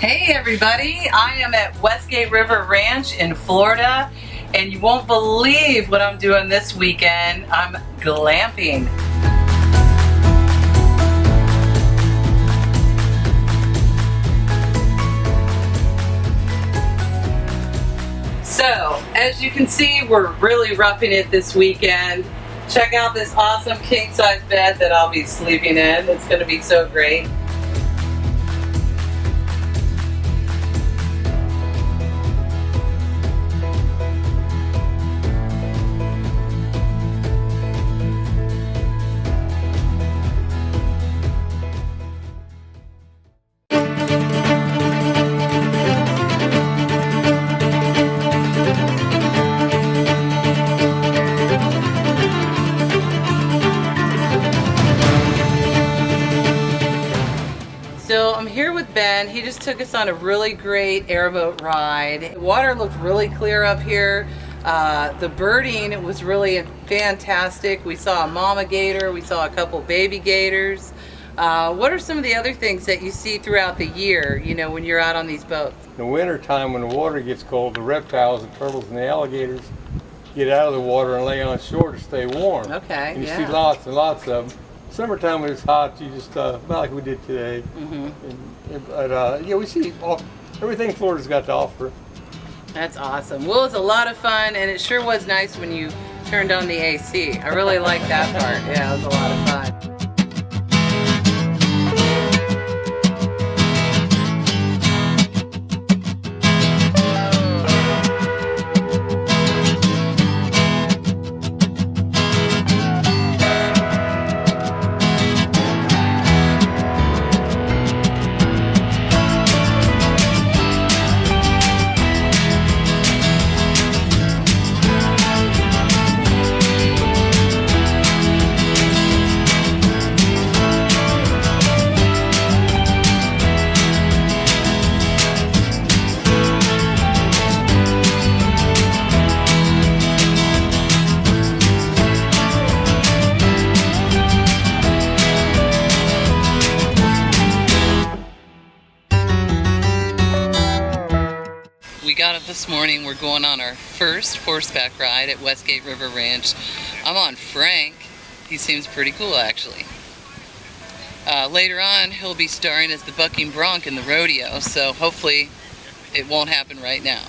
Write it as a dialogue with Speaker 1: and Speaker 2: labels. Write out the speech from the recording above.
Speaker 1: Hey everybody, I am at Westgate River Ranch in Florida, and you won't believe what I'm doing this weekend. I'm glamping. So, as you can see, we're really roughing it this weekend. Check out this awesome king-size bed that I'll be sleeping in. It's going to be so great. So I'm here with Ben. He just took us on a really great airboat ride. The water looked really clear up here. The birding was really fantastic. We saw a mama gator. We saw a couple baby gators. What are some of the other things that you see throughout the year, you know, when you're out on these boats?
Speaker 2: In the winter time when the water gets cold, the reptiles, the turtles, and the alligators get out of the water and lay on shore to stay warm.
Speaker 1: Okay,
Speaker 2: and you
Speaker 1: yeah.
Speaker 2: see lots and lots of them. Summertime when it's hot, you just, about like we did today. Yeah, we see everything Florida's got to offer.
Speaker 1: That's awesome. Well, it was a lot of fun, and it sure was nice when you turned on the AC. I really liked that part. Yeah, it was a lot of fun. We got up this morning. We're going on our first horseback ride at Westgate River Ranch. I'm on Frank. He seems pretty cool, actually. Later on, he'll be starring as the bucking bronc in the rodeo, so hopefully it won't happen right now.